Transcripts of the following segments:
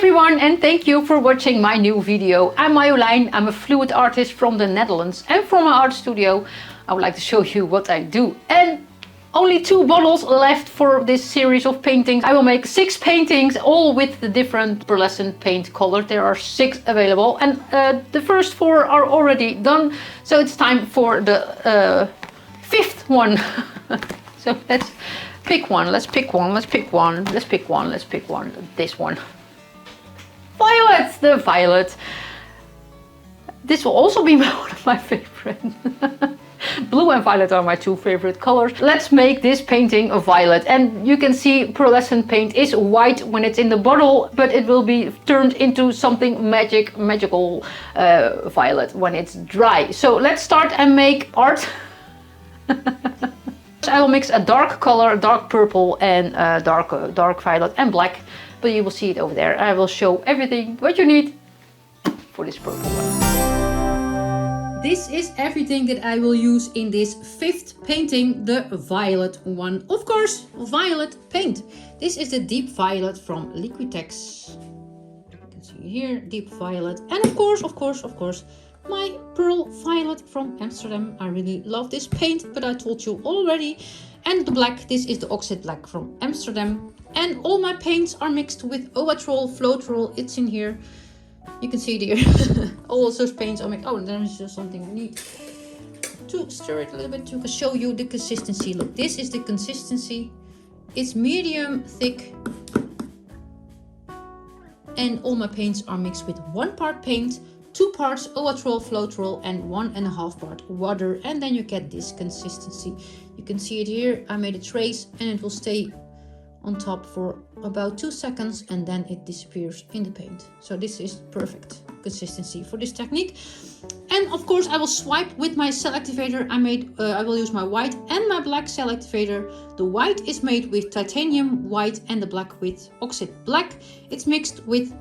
everyone, and thank you for watching my new video. I'm Marjolein, I'm a fluid artist from the Netherlands, and from my art studio I would like to show you what I do. And only 2 bottles left for this series of paintings. I will make 6 paintings, all with the different pearlescent paint colors. There are 6 available, and the first 4 are already done, so it's time for the 5th one. So let's pick one, let's pick one, let's pick one, let's pick one, let's pick one, this one. Violet, the violet. This will also be one of my favorite. Blue and violet are my 2 favorite colors. Let's make this painting a violet. And you can see pearlescent paint is white when it's in the bottle, but it will be turned into something magical violet when it's dry. So let's start and make art. I will mix a dark color, dark purple, and dark violet and black. But you will see it over there. I will show everything what you need for this purple one. This is everything that I will use in this 5th painting, the violet one. Of course, violet paint. This is the deep violet from Liquitex. You can see here, deep violet. And of course, my pearl violet from Amsterdam. I really love this paint, but I told you already. And the black, this is the Oxyd black from Amsterdam. And all my paints are mixed with Owatrol Floetrol. It's in here. You can see it here. All those paints are mixed. Oh, there is just something I need to stir it a little bit to show you the consistency. Look, this is the consistency. It's medium thick. And all my paints are mixed with 1 part paint, 2 parts Owatrol Floetrol, and 1.5 part water. And then you get this consistency. You can see it here. I made a trace and it will stay on top for about 2 seconds and then it disappears in the paint. So this is perfect consistency for this technique. And of course I will swipe with my Cellactivator. I will use my white and my black Cellactivator. The white is made with titanium white and the black with Oxyd black. It's mixed with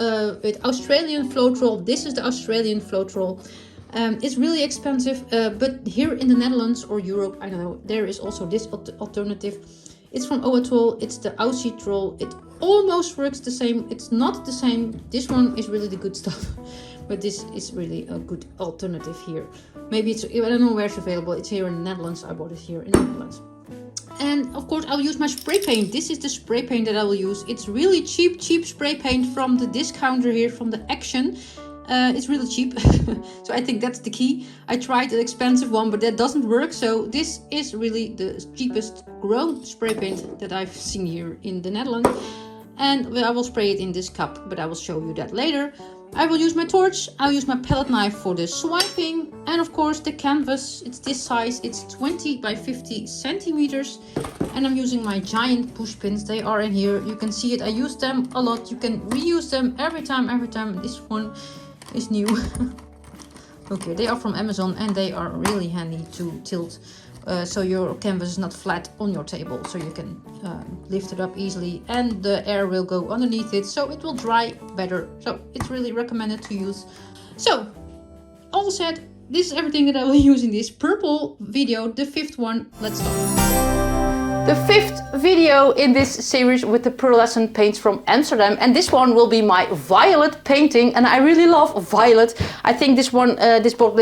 Australian Floetrol. This is the Australian Floetrol. It's really expensive, but here in the Netherlands or Europe, I don't know, there is also this alternative. It's from Owatrol, it's the Oxyde. It almost works the same. It's not the same. This one is really the good stuff, but this is really a good alternative here. Maybe it's, I don't know where it's available. It's here in the Netherlands. I bought it here in the Netherlands. And of course I'll use my spray paint. This is the spray paint that I will use. It's really cheap spray paint from the discounter here, from the Action. It's really cheap. So I think that's the key. I tried an expensive one, but that doesn't work. So this is really the cheapest grown spray paint that I've seen here in the Netherlands. And I will spray it in this cup, but I will show you that later. I will use my torch. I'll use my palette knife for the swiping. And of course the canvas, it's this size. It's 20 by 50 centimeters. And I'm using my giant push pins. They are in here. You can see it. I use them a lot. You can reuse them every time. This one is new. Okay, they are from Amazon and they are really handy to tilt so your canvas is not flat on your table, so you can lift it up easily and the air will go underneath it, so it will dry better. So it's really recommended to use. So all said, this is everything that I will use in this purple video, the 5th one. Let's start. The 5th video in this series with the pearlescent paints from Amsterdam, and this one will be my violet painting, and I really love violet. I think this one, this bottle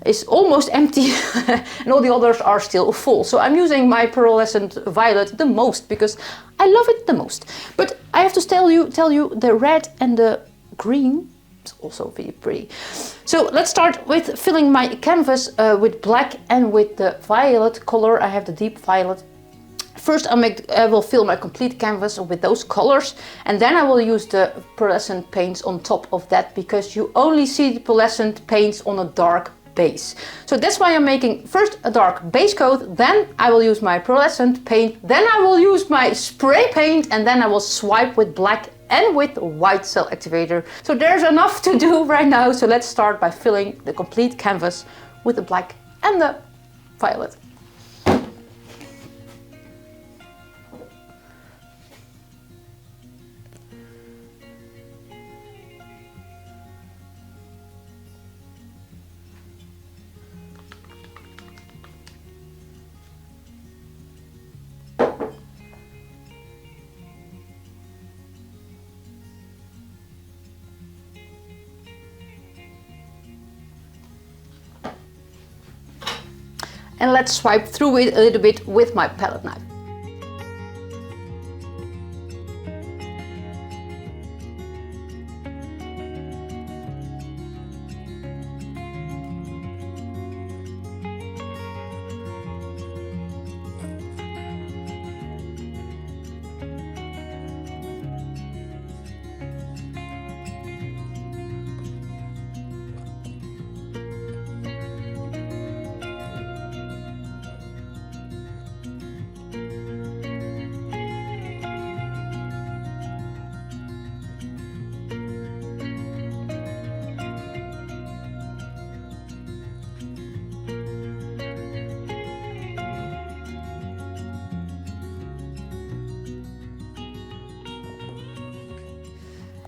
is almost empty and all the others are still full. So I'm using my pearlescent violet the most because I love it the most. But I have to tell you the red and the green is also very pretty. So let's start with filling my canvas with black and with the violet color. I have the deep violet. First I will fill my complete canvas with those colors, and then I will use the pearlescent paints on top of that, because you only see the pearlescent paints on a dark base. So that's why I'm making first a dark base coat, then I will use my pearlescent paint, then I will use my spray paint, and then I will swipe with black and with white Cellactivator. So there's enough to do right now, so let's start by filling the complete canvas with the black and the violet. And let's swipe through it a little bit with my palette knife.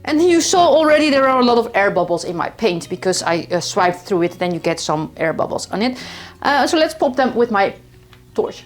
And you saw already there are a lot of air bubbles in my paint because I swiped through it, then you get some air bubbles on it. So let's pop them with my torch.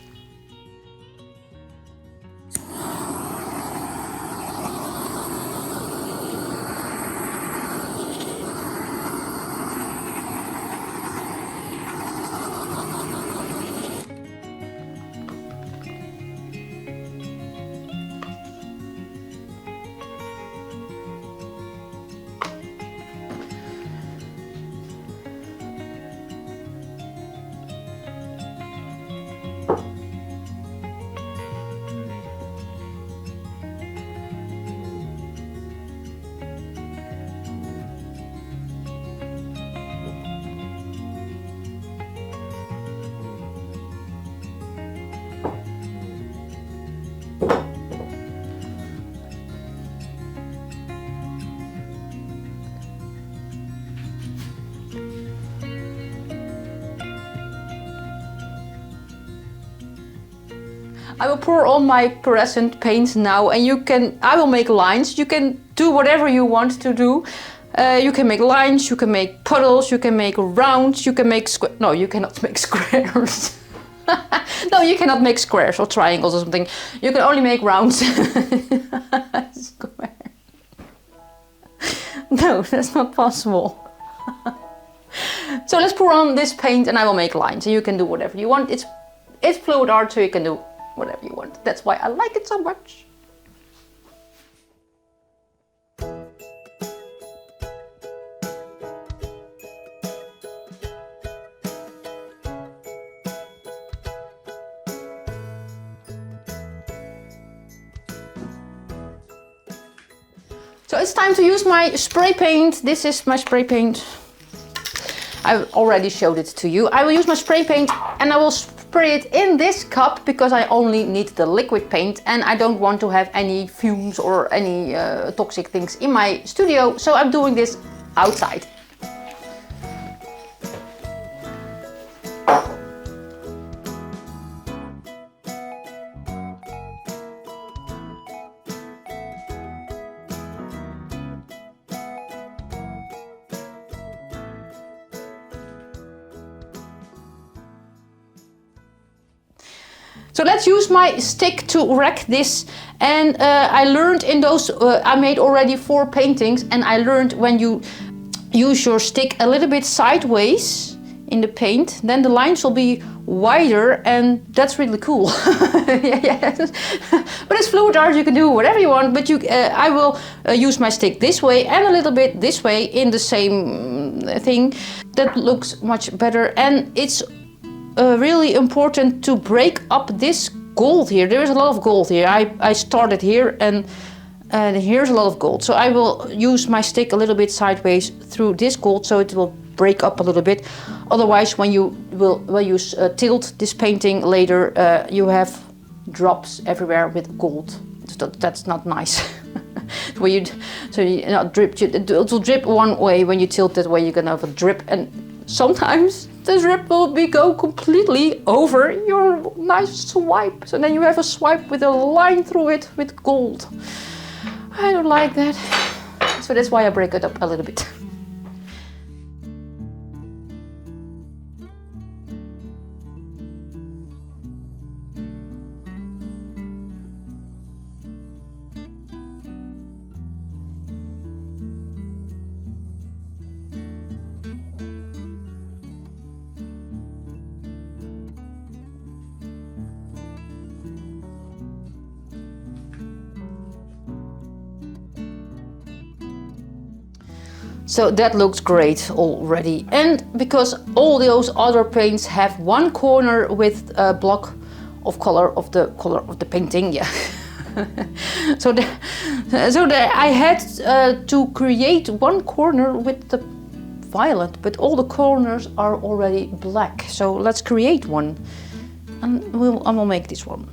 I will pour on my Pearlescent paint now, and I will make lines. You can do whatever you want to do. You can make lines, you can make puddles, you can make rounds, you can make no, you cannot make squares. No, you cannot make squares or triangles or something. You can only make rounds. Square. No, that's not possible. So let's pour on this paint and I will make lines, and you can do whatever you want. It's FluidArt, so you can do whatever you want. That's why I like it so much. So it's time to use my spray paint. This is my spray paint. I've already showed it to you. I will use my spray paint and I will spray it in this cup because I only need the liquid paint and I don't want to have any fumes or any toxic things in my studio. So I'm doing this outside. So let's use my stick to wreck this, and I learned in those, I made already 4 paintings, and I learned when you use your stick a little bit sideways in the paint, then the lines will be wider, and that's really cool. Yeah. But it's FluidArt, you can do whatever you want, but I will use my stick this way and a little bit this way in the same thing. That looks much better, and it's really important to break up this gold here. There is a lot of gold here. I started here and here's a lot of gold. So I will use my stick a little bit sideways through this gold so it will break up a little bit. Otherwise, when you tilt this painting later, you have drops everywhere with gold. So that's not nice. It will drip one way. When you tilt that way, you're gonna have a drip, and sometimes the drip will go completely over your nice swipe. So then you have a swipe with a line through it with gold. I don't like that. So that's why I break it up a little bit. So that looks great already. And because all those other paints have one corner with a block of color of the painting, yeah. so I had to create one corner with the violet, but all the corners are already black. So let's create one, and I will make this one.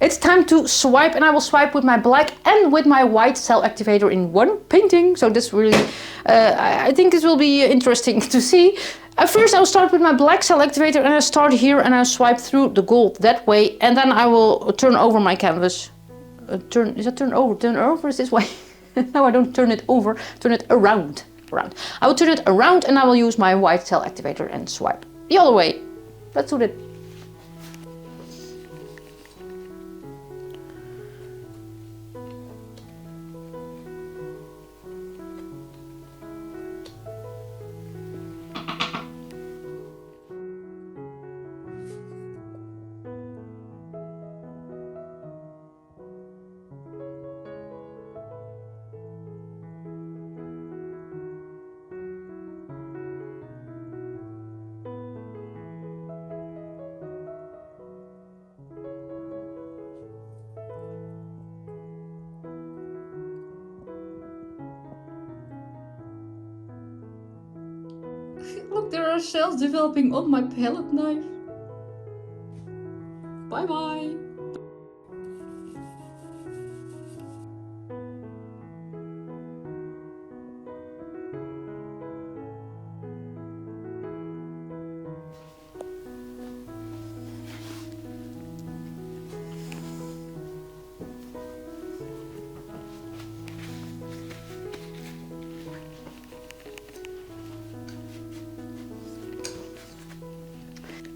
It's time to swipe, and I will swipe with my black and with my white Cellactivator in one painting. So this really, I think this will be interesting to see. At first I'll start with my black Cellactivator, and I start here and I swipe through the gold that way, and then I will turn over my canvas. Is that turn over? Turn over is this way? No, I don't turn it over, turn it around. I will turn it around, and I will use my white Cellactivator and swipe the other way. Let's do that. Look, there are cells developing on my palette knife. Bye bye.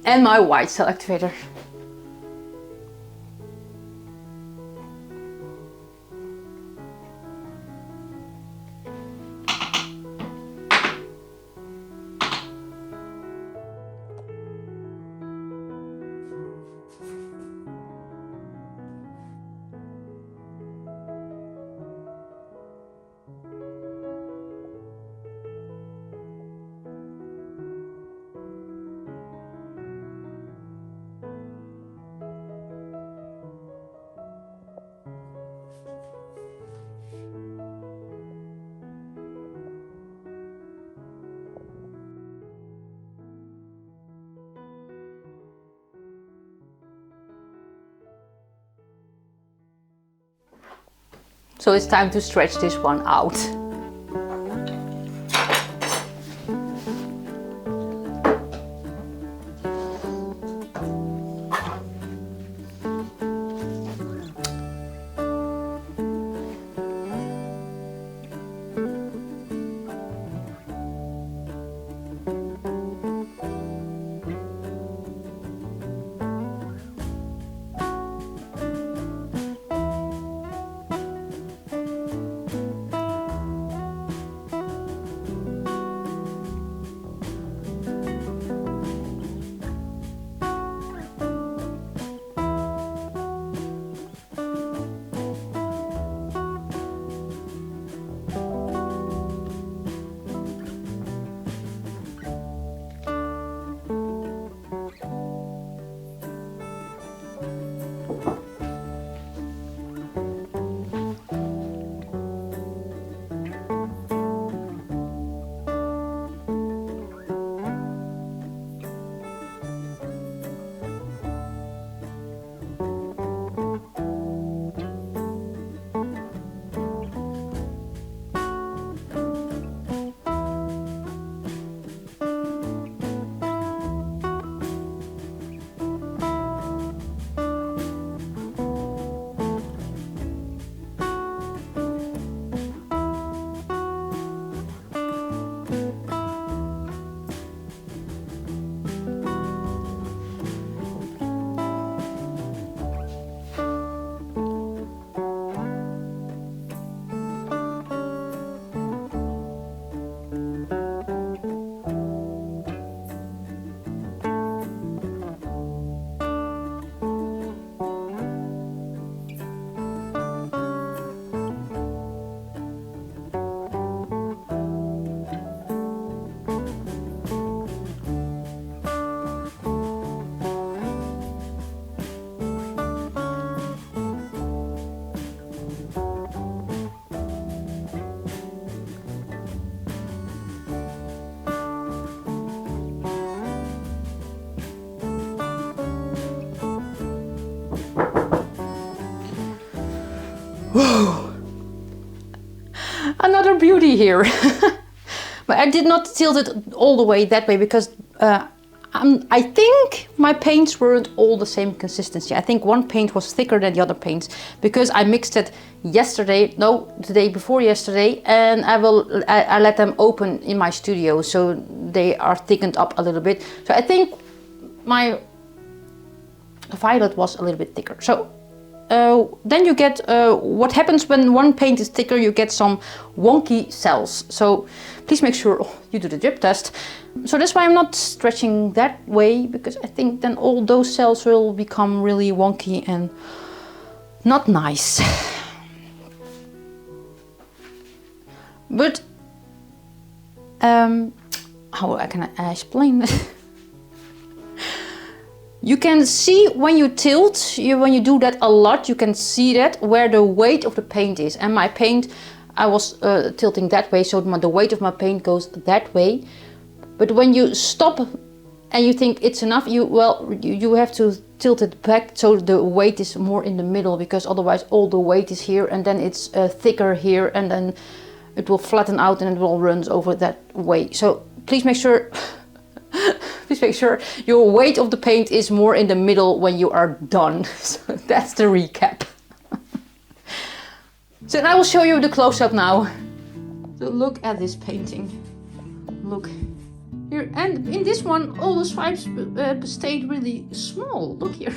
And my white Cellactivator. So it's time to stretch this one out. here. But I did not tilt it all the way that way because I think my paints weren't all the same consistency. I think one paint was thicker than the other paints because I mixed it yesterday, no, the day before yesterday, and I let them open in my studio, so they are thickened up a little bit. So I think my violet was a little bit thicker. So then you get what happens when one paint is thicker, you get some wonky cells. So please make sure you do the drip test. So that's why I'm not stretching that way, because I think then all those cells will become really wonky and not nice. But how can I explain this? You can see when you tilt, when you do that a lot, you can see that where the weight of the paint is. And my paint, I was tilting that way, so the weight of my paint goes that way. But when you stop and you think it's enough, you have to tilt it back so the weight is more in the middle, because otherwise all the weight is here and then it's thicker here, and then it will flatten out and it will run over that way. So please make sure please make sure your weight of the paint is more in the middle when you are done. So that's the recap. So I will show you the close-up now. So look at this painting. Look here, and in this one all the stripes stayed really small. Look here,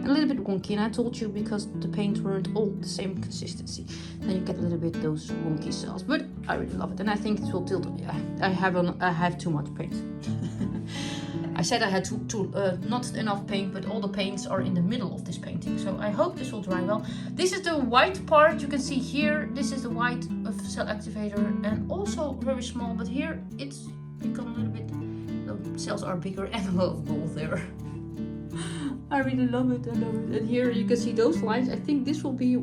a little bit wonky, and I told you because the paint weren't all the same consistency. Then you get a little bit those wonky cells, but I really love it, and I think it will tilt. Yeah, I have too much paint. I said I had not enough paint, but all the paints are in the middle of this painting, so I hope this will dry well. This is the white part you can see here. This is the white of Cellactivator, and also very small, but here it's become a little bit, the cells are bigger and a lot of gold there. I really love it, I love it. And here you can see those lines. I think this will be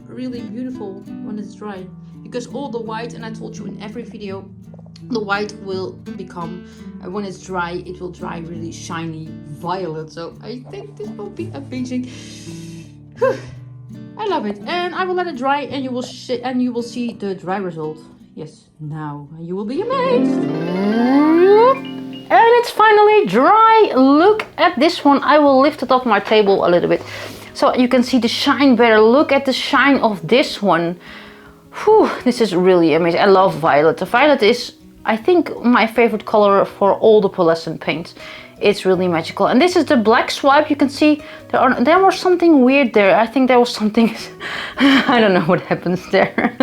really beautiful when it's dry, because all the white, and I told you in every video, the white will become, when it's dry, it will dry really shiny violet. So I think this will be amazing. Whew. I love it, and I will let it dry, and you will see the dry result. Yes, now you will be amazed. And it's finally dry. Look at this one. I will lift it off my table a little bit so you can see the shine better. Look at the shine of this one. Whew, this is really amazing. I love violet. The violet is, I think, my favorite color for all the pearlescent paints. It's really magical. And this is the black swipe. You can see there was something weird there. I think there was something I don't know what happens there.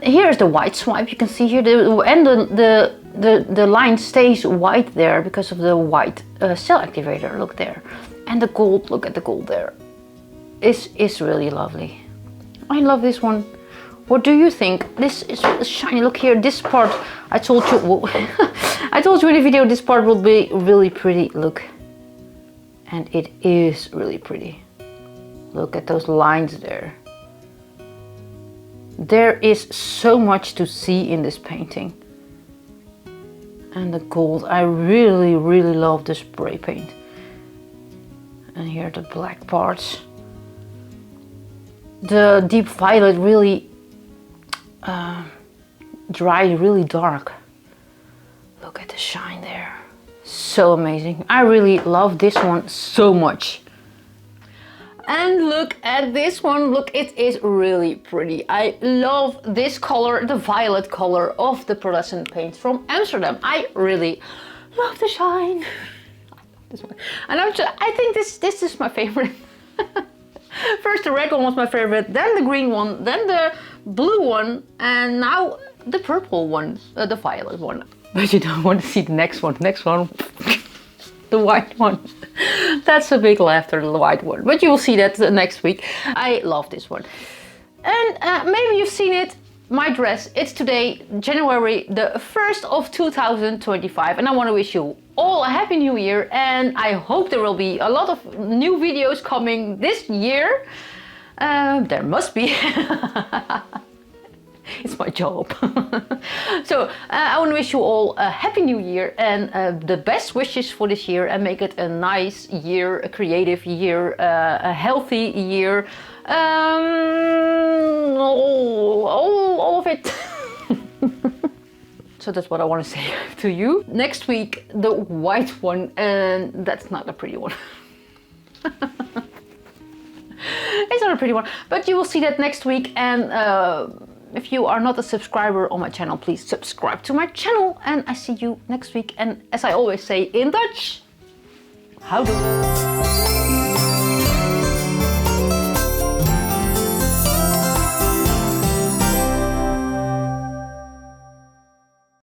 Here's the white swipe. You can see here the line stays white there because of the white Cellactivator. Look there. And the gold, look at the gold there. It's really lovely. I love this one. What do you think? This is shiny. Look here, this part, I told you, I told you in the video this part will be really pretty. Look, and it is really pretty. Look at those lines there. There is so much to see in this painting. And the gold, I really, really love the spray paint. And here are the black parts. The deep violet really dry, really dark. Look at the shine there. So amazing. I really love this one so much. And look at this one. Look, it is really pretty. I love this color, the violet color of the pearlescent paint from Amsterdam. I really love the shine. This one. And I think this is my favorite. First the red one was my favorite, then the green one, then the blue one, and now the purple one, the violet one. But you don't want to see the next one. Next one, the white one. That's a big laughter, the white one. But you will see that next week. I love this one. And maybe you've seen it. My dress, it's today, January the 1st of 2025, and I want to wish you all a happy new year, and I hope there will be a lot of new videos coming this year. There must be. It's my job. So I want to wish you all a happy new year and the best wishes for this year, and make it a nice year, a creative year, a healthy year. All of it. So that's what I want to say to you. Next week, the white one, and that's not a pretty one. It's not a pretty one, but you will see that next week. And if you are not a subscriber on my channel, please subscribe to my channel. And I see you next week. And as I always say in Dutch, houdoe.